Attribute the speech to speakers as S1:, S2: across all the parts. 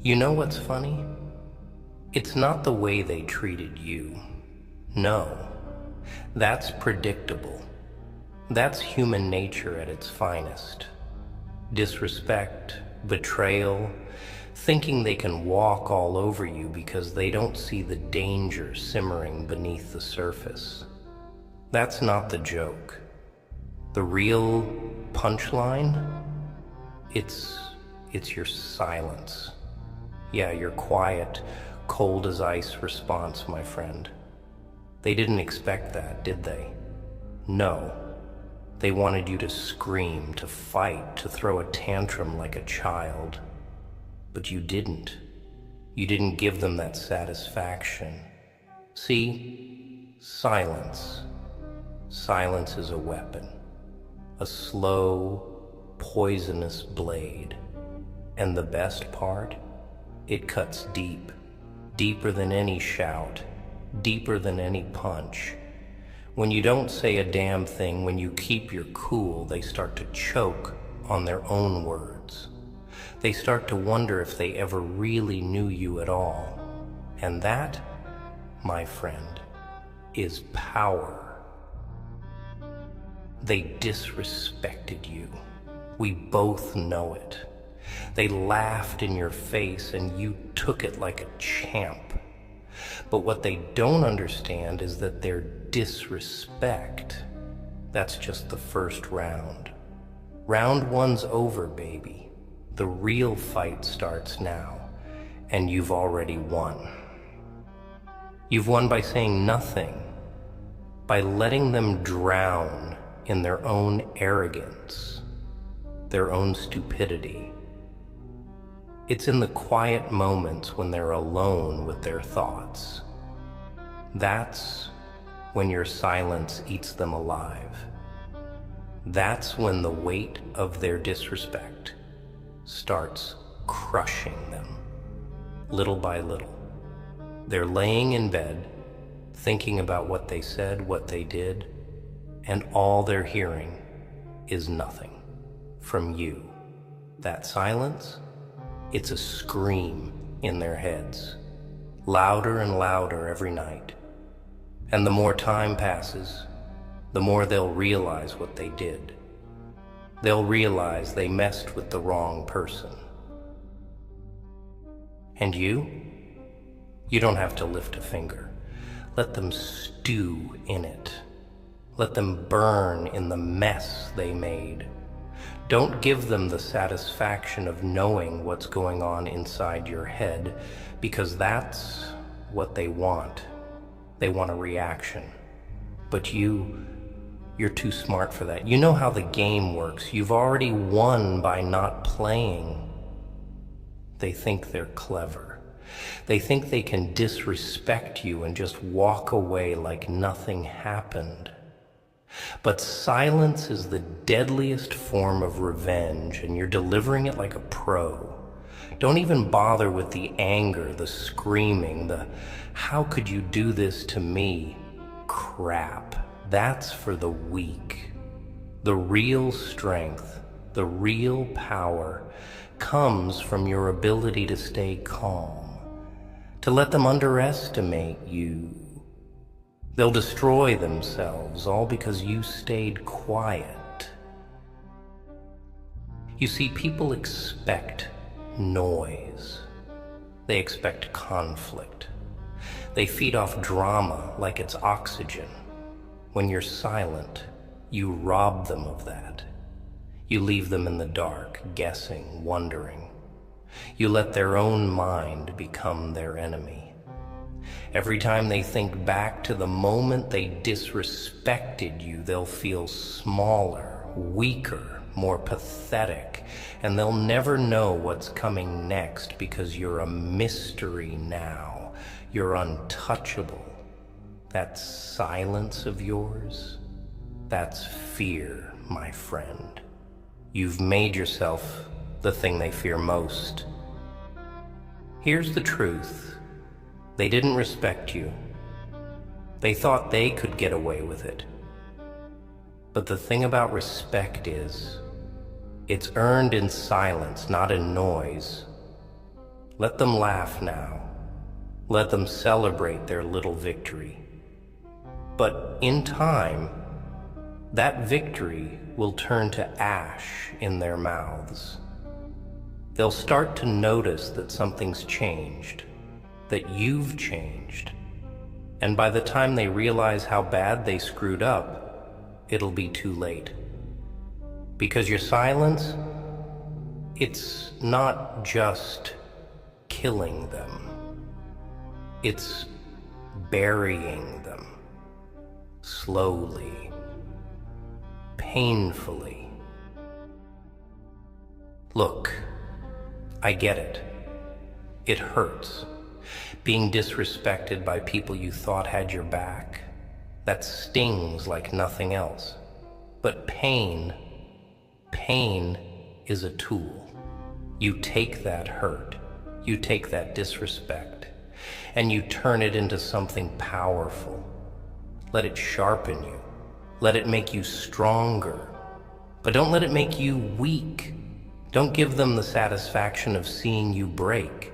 S1: You know what's funny? It's not the way they treated you. No, that's predictable. That's human nature at its finest. Disrespect, betrayal, thinking they can walk all over you because they don't see the danger simmering beneath the surface. That's not the joke. The real punchline? It's your silence. Yeah, your quiet, cold as ice response, my friend. They didn't expect that, did they? No. They wanted you to scream, to fight, to throw a tantrum like a child. But you didn't. You didn't give them that satisfaction. See? Silence. Silence is a weapon. A slow, poisonous blade. And the best part? It cuts deep. Deeper than any shout. Deeper than any punch. When you don't say a damn thing, when you keep your cool, they start to choke on their own words. They start to wonder if they ever really knew you at all. And that, my friend, is power. They disrespected you. We both know it. They laughed in your face and you took it like a champ. But what they don't understand is that their disrespect, that's just the first round. Round one's over, baby. The real fight starts now, and you've already won. You've won by saying nothing, by letting them drown in their own arrogance, their own stupidity. It's in the quiet moments when they're alone with their thoughts. That's when your silence eats them alive. That's when the weight of their disrespect starts crushing them, little by little. They're laying in bed, thinking about what they said, what they did, and all they're hearing is nothing from you. That silence, it's a scream in their heads, louder and louder every night. And the more time passes, the more they'll realize what they did. They'll realize they messed with the wrong person. And you don't have to lift a finger. Let them stew in it. Let them burn in the mess they made. Don't give them the satisfaction of knowing what's going on inside your head, because that's what they want. They want a reaction. But you're too smart for that. You know how the game works. You've already won by not playing. They think they're clever. They think they can disrespect you and just walk away like nothing happened. But silence is the deadliest form of revenge, and you're delivering it like a pro. Don't even bother with the anger, the screaming, the "how could you do this to me?" crap. That's for the weak. The real strength, the real power comes from your ability to stay calm, to let them underestimate you. They'll destroy themselves, all because you stayed quiet. You see, people expect noise. They expect conflict. They feed off drama like it's oxygen. When you're silent, you rob them of that. You leave them in the dark, guessing, wondering. You let their own mind become their enemy. Every time they think back to the moment they disrespected you, they'll feel smaller, weaker, more pathetic, and they'll never know what's coming next because you're a mystery now. You're untouchable. That silence of yours, that's fear, my friend. You've made yourself the thing they fear most. Here's the truth. They didn't respect you. They thought they could get away with it. But the thing about respect is, it's earned in silence, not in noise. Let them laugh now. Let them celebrate their little victory. But in time, that victory will turn to ash in their mouths. They'll start to notice that something's changed, that you've changed. And by the time they realize how bad they screwed up, it'll be too late. Because your silence, it's not just killing them. It's burying them. Slowly. Painfully. Look, I get it. It hurts. Being disrespected by people you thought had your back. That stings like nothing else. But pain is a tool. You take that hurt, you take that disrespect, and you turn it into something powerful. Let it sharpen you. Let it make you stronger. But don't let it make you weak. Don't give them the satisfaction of seeing you break.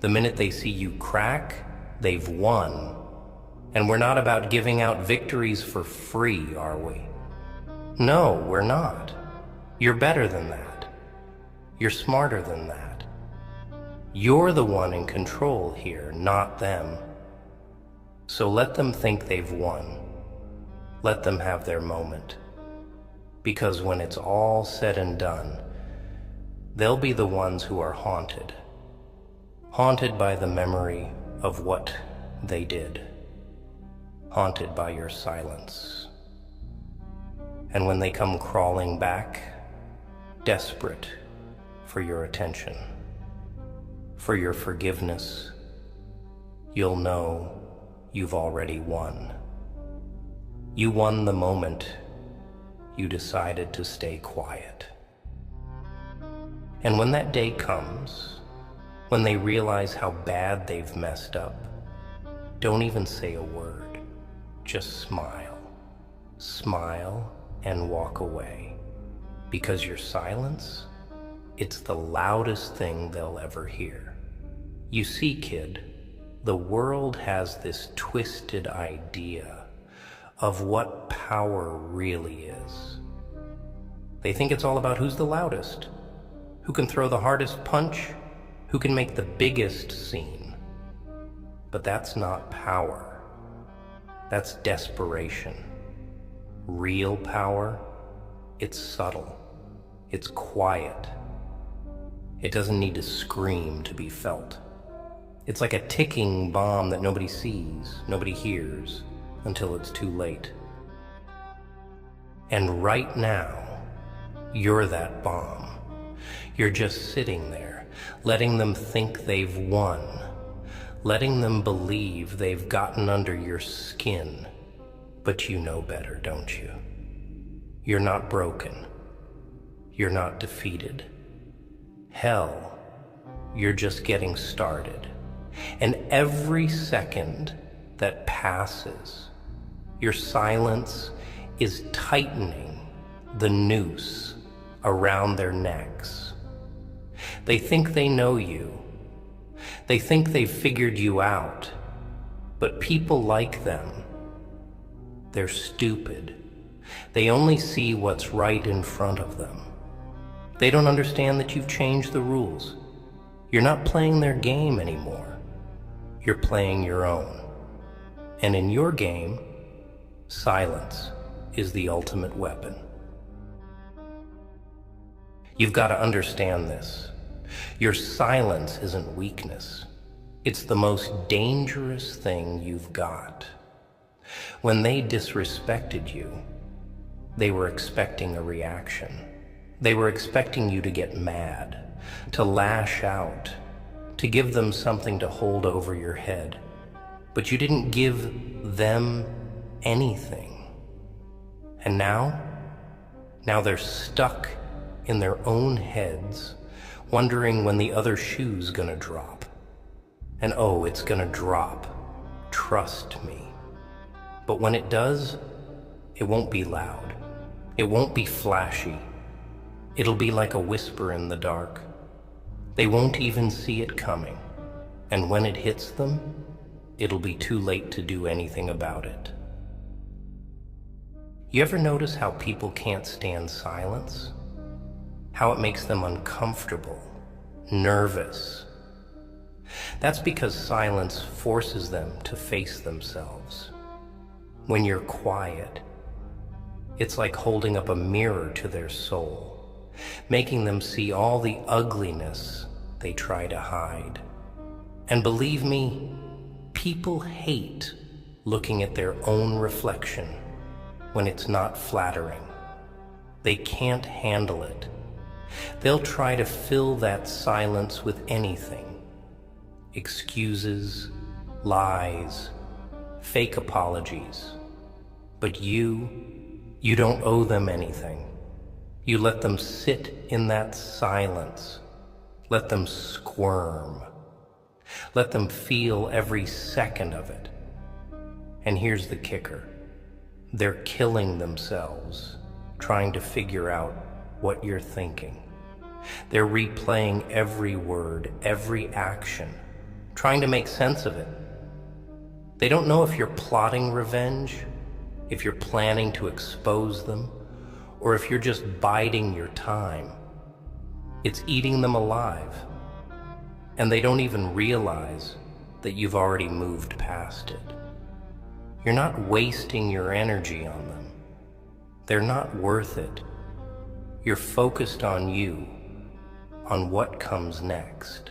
S1: The minute they see you crack, they've won. And we're not about giving out victories for free, are we? No, we're not. You're better than that. You're smarter than that. You're the one in control here, not them. So let them think they've won. Let them have their moment. Because when it's all said and done, they'll be the ones who are haunted. Haunted by the memory of what they did. Haunted by your silence. And when they come crawling back, desperate for your attention, for your forgiveness, you'll know you've already won. You won the moment you decided to stay quiet. And when that day comes, when they realize how bad they've messed up, don't even say a word. Just smile. Smile and walk away. Because your silence, it's the loudest thing they'll ever hear. You see, kid, the world has this twisted idea of what power really is. They think it's all about who's the loudest, who can throw the hardest punch, who can make the biggest scene. But that's not power. That's desperation. Real power, it's subtle. It's quiet. It doesn't need to scream to be felt. It's like a ticking bomb that nobody sees, nobody hears, until it's too late. And right now, you're that bomb. You're just sitting there, letting them think they've won, letting them believe they've gotten under your skin. But you know better, don't you? You're not broken. You're not defeated. Hell, you're just getting started. And every second that passes, your silence is tightening the noose around their necks. They think they know you. They think they've figured you out. But people like them, they're stupid. They only see what's right in front of them. They don't understand that you've changed the rules. You're not playing their game anymore. You're playing your own. And in your game, silence is the ultimate weapon. You've got to understand this. Your silence isn't weakness. It's the most dangerous thing you've got. When they disrespected you, they were expecting a reaction. They were expecting you to get mad, to lash out, to give them something to hold over your head. But you didn't give them anything. And now they're stuck in their own heads, wondering when the other shoe's gonna drop. And oh, it's gonna drop. Trust me. But when it does, it won't be loud. It won't be flashy. It'll be like a whisper in the dark. They won't even see it coming, and when it hits them, it'll be too late to do anything about it. You ever notice how people can't stand silence? How it makes them uncomfortable, nervous? That's because silence forces them to face themselves. When you're quiet, it's like holding up a mirror to their soul, making them see all the ugliness they try to hide. And believe me, people hate looking at their own reflection when it's not flattering. They can't handle it. They'll try to fill that silence with anything. Excuses, lies, fake apologies. But you don't owe them anything. You let them sit in that silence. Let them squirm. Let them feel every second of it. And here's the kicker. They're killing themselves, trying to figure out what you're thinking. They're replaying every word, every action, trying to make sense of it. They don't know if you're plotting revenge, if you're planning to expose them, or if you're just biding your time. It's eating them alive, and they don't even realize that you've already moved past it. You're not wasting your energy on them. They're not worth it. You're focused on you, on what comes next,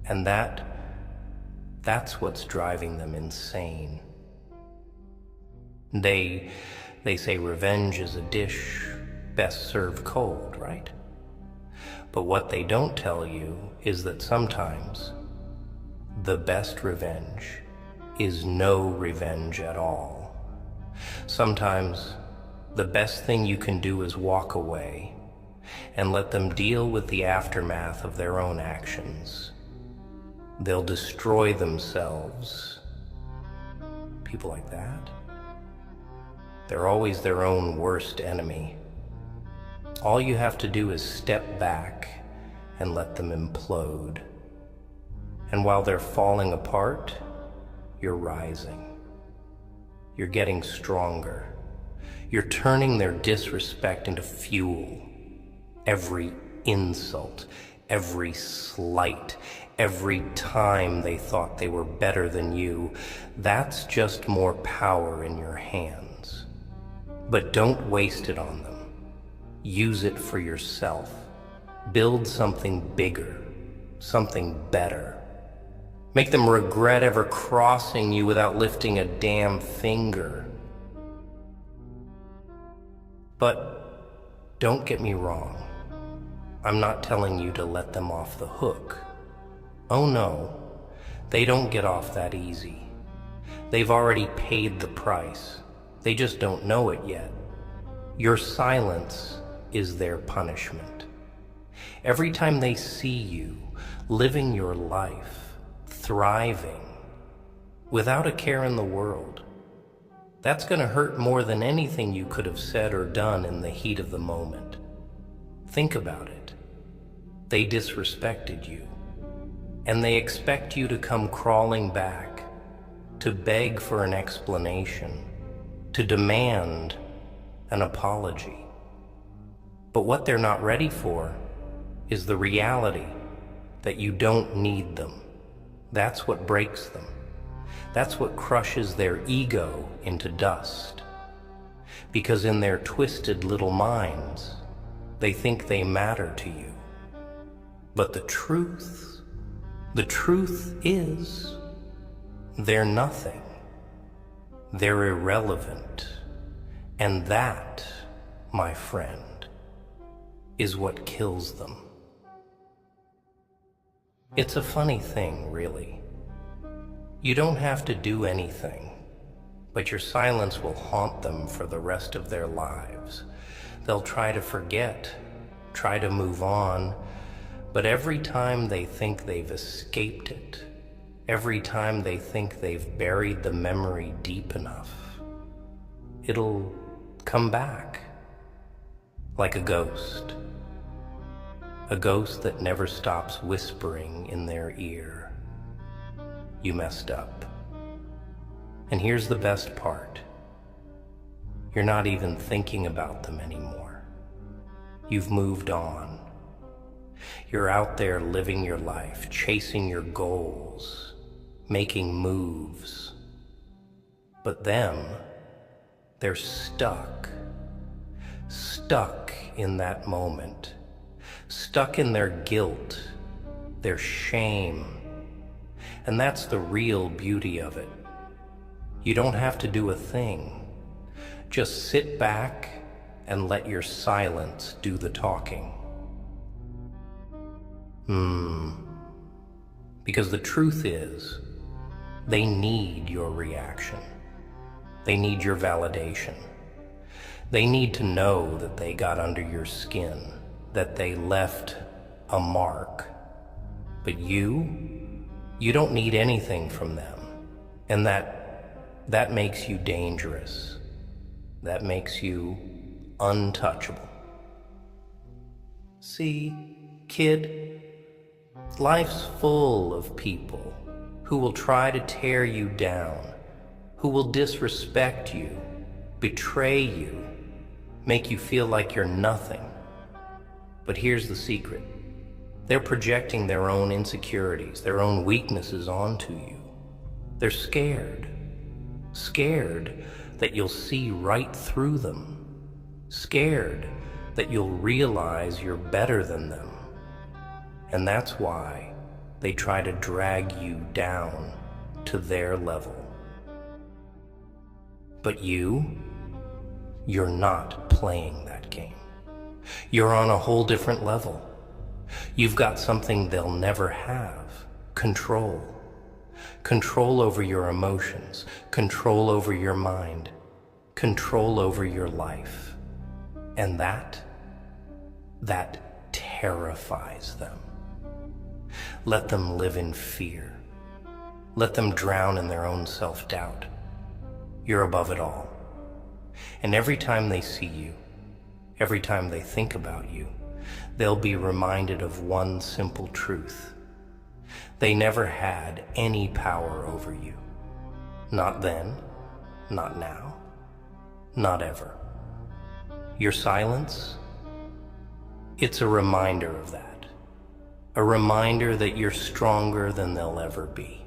S1: and that's what's driving them insane. They say revenge is a dish best served cold, right? But what they don't tell you is that sometimes the best revenge is no revenge at all. Sometimes the best thing you can do is walk away and let them deal with the aftermath of their own actions. They'll destroy themselves. People like that, they're always their own worst enemy. All you have to do is step back and let them implode. And while they're falling apart, you're rising. You're getting stronger. You're turning their disrespect into fuel. Every insult, every slight, every time they thought they were better than you, that's just more power in your hands. But don't waste it on them. Use it for yourself. Build something bigger, something better. Make them regret ever crossing you without lifting a damn finger. But don't get me wrong. I'm not telling you to let them off the hook. Oh no, they don't get off that easy. They've already paid the price. They just don't know it yet. Your silence is their punishment. Every time they see you living your life, thriving, without a care in the world, that's going to hurt more than anything you could have said or done in the heat of the moment. Think about it. They disrespected you, and they expect you to come crawling back, to beg for an explanation, to demand an apology. But what they're not ready for is the reality that you don't need them. That's what breaks them. That's what crushes their ego into dust. Because in their twisted little minds, they think they matter to you. But the truth is, they're nothing. They're irrelevant. And that, my friend, is what kills them. It's a funny thing, really. You don't have to do anything, but your silence will haunt them for the rest of their lives. They'll try to forget, try to move on, but every time they think they've escaped it, every time they think they've buried the memory deep enough, it'll come back like a ghost. a ghost that never stops whispering in their ear, "You messed up." And here's the best part. You're not even thinking about them anymore. You've moved on. You're out there living your life, chasing your goals, making moves. But them, they're stuck in that moment, stuck in their guilt, their shame. And that's the real beauty of it. You don't have to do a thing. Just sit back and let your silence do the talking. Because the truth is, they need your reaction. They need your validation. They need to know that they got under your skin, that they left a mark. But you don't need anything from them. And that makes you dangerous. That makes you untouchable. See, kid, life's full of people who will try to tear you down, who will disrespect you, betray you, make you feel like you're nothing. But here's the secret. They're projecting their own insecurities, their own weaknesses onto you. They're scared that you'll see right through them, scared that you'll realize you're better than them. And that's why they try to drag you down to their level. But you're not playing that game. You're on a whole different level. You've got something they'll never have: control. Control over your emotions, control over your mind, control over your life. And that terrifies them. Let them live in fear. Let them drown in their own self-doubt. You're above it all. And every time they see you, every time they think about you, they'll be reminded of one simple truth. They never had any power over you. Not then, not now, not ever. Your silence, it's a reminder of that. A reminder that you're stronger than they'll ever be.